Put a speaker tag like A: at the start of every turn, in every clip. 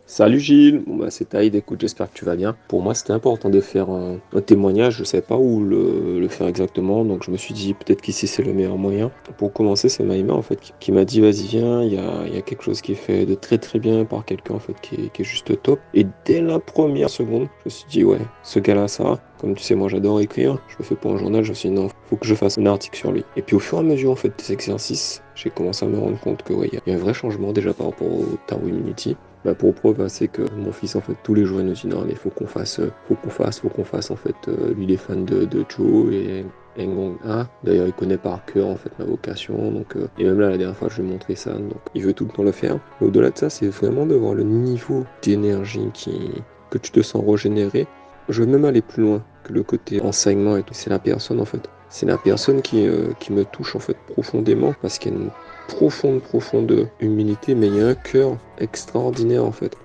A: Salut Gilles, bon bah c'est Taïd, écoute, j'espère que tu vas bien. Pour moi, c'était important de faire un témoignage, je savais pas où le faire exactement, donc je me suis dit peut-être qu'ici c'est le meilleur moyen. Pour commencer, c'est Maïma en fait qui m'a dit vas-y viens, il y a quelque chose qui est fait de très très bien par quelqu'un en fait qui est juste top. Et dès la première seconde, je me suis dit ouais, ce gars-là ça, comme tu sais moi j'adore écrire, je le fais pour un journal, je me suis dit non, faut que je fasse un article sur lui. Et puis au fur et à mesure en fait des exercices, j'ai commencé à me rendre compte que ouais, il y a un vrai changement déjà par rapport au Tao Immunity. Bah pour preuve, hein, c'est que mon fils, en fait, tous les jours, il nous dit non, mais faut qu'on fasse, en fait. Lui, il est fan de Joe et Ngong A. D'ailleurs, il connaît par cœur, en fait, ma vocation. Donc, et même là, la dernière fois, je lui ai montré ça. Donc, il veut tout le temps le faire. Mais au-delà de ça, c'est vraiment de voir le niveau d'énergie que tu te sens régénérer. Je veux même aller plus loin que le côté enseignement et tout. C'est la personne, en fait. C'est la personne qui me touche, en fait, profondément parce qu'elle profonde humilité, mais il y a un cœur extraordinaire en fait.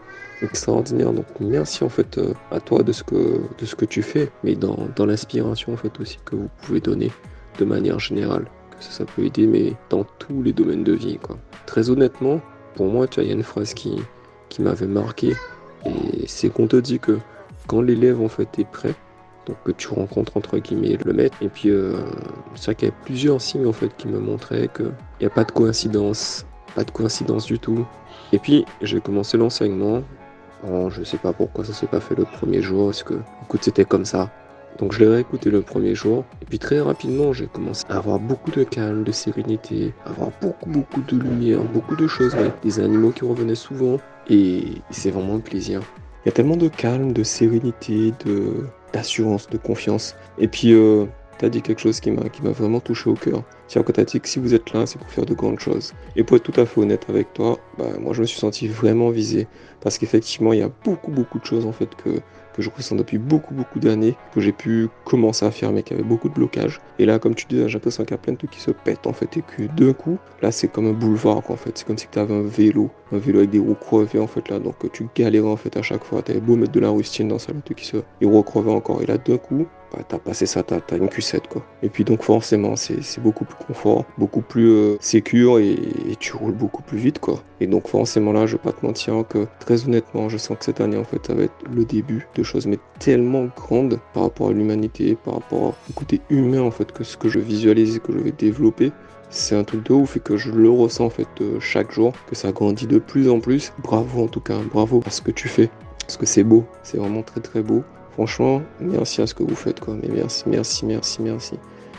A: Extraordinaire. Donc merci en fait à toi de ce que tu fais, mais dans l'inspiration en fait aussi que vous pouvez donner de manière générale. Que ça peut aider, mais dans tous les domaines de vie, quoi. Très honnêtement, pour moi, tu vois, il y a une phrase qui m'avait marqué, et c'est qu'on te dit que quand l'élève en fait est prêt, donc que tu rencontres entre guillemets le maître, et puis c'est vrai qu'il y a plusieurs signes en fait qui me montraient qu'il n'y a pas de coïncidence, pas de coïncidence du tout. Et puis j'ai commencé l'enseignement. Bon, je sais pas pourquoi ça s'est pas fait le premier jour, parce que écoute, c'était comme ça. Donc je l'ai réécouté le premier jour, et puis très rapidement j'ai commencé à avoir beaucoup de calme, de sérénité, avoir beaucoup de lumière, beaucoup de choses, avec des animaux qui revenaient souvent, et c'est vraiment un plaisir. Il y a tellement de calme, de sérénité, d'assurance, de confiance. Et puis t'as dit quelque chose qui m'a vraiment touché au cœur. C'est quand t'as dit que si vous êtes là, c'est pour faire de grandes choses. Et pour être tout à fait honnête avec toi, bah, moi je me suis senti vraiment visé. Parce qu'effectivement, il y a beaucoup de choses en fait que je ressens depuis beaucoup d'années, que j'ai pu commencer à faire, mais qui avaient beaucoup de blocages. Et là, comme tu disais, j'ai l'impression qu'il y a plein de trucs qui se pètent en fait, et que d'un coup, là, c'est comme un boulevard quoi, en fait. C'est comme si tu avais un vélo avec des roues crevées en fait là, donc tu galérais en fait à chaque fois. T'avais beau mettre de la rustine dans ça, le truc qui se, les roues crevaient encore. Et là, d'un coup, bah, t'as passé ça, t'as une Q7 quoi. Et puis donc forcément, c'est beaucoup plus confort, beaucoup plus sécure, et tu roules beaucoup plus vite quoi. Et donc forcément là, je vais pas te mentir que très honnêtement, je sens que cette année en fait, ça va être le début de choses mais tellement grandes par rapport à l'humanité, par rapport au côté humain en fait, que ce que je visualise et que je vais développer. C'est un truc de ouf et que je le ressens en fait chaque jour, que ça grandit de plus en plus. Bravo en tout cas, bravo à ce que tu fais. Parce que c'est beau, c'est vraiment très beau. Franchement, merci à ce que vous faites quoi. Mais merci.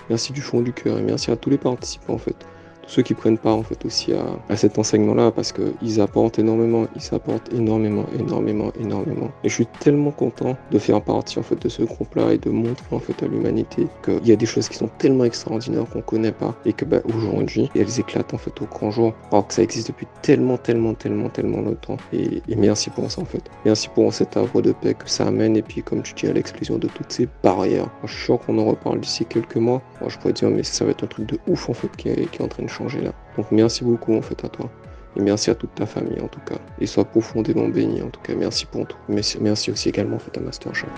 A: Merci du fond du cœur et merci à tous les participants en fait. Tous ceux qui prennent part en fait aussi à cet enseignement-là parce qu'ils apportent énormément, ils s'apportent énormément. Et je suis tellement content de faire partie en fait de ce groupe-là et de montrer en fait à l'humanité qu'il y a des choses qui sont tellement extraordinaires qu'on connaît pas et que bah, aujourd'hui elles éclatent en fait au grand jour alors que ça existe depuis tellement longtemps. Et merci pour ça en fait. Merci pour cet havre de paix que ça amène et puis comme tu dis à l'exclusion de toutes ces barrières. Moi, je suis sûr qu'on en reparle d'ici quelques mois. Moi je pourrais dire mais ça va être un truc de ouf en fait qui est en train de changer là. Donc merci beaucoup en fait à toi. Et merci à toute ta famille en tout cas. Et sois profondément béni en tout cas. Merci pour tout. Merci aussi également en fait à Master Chef.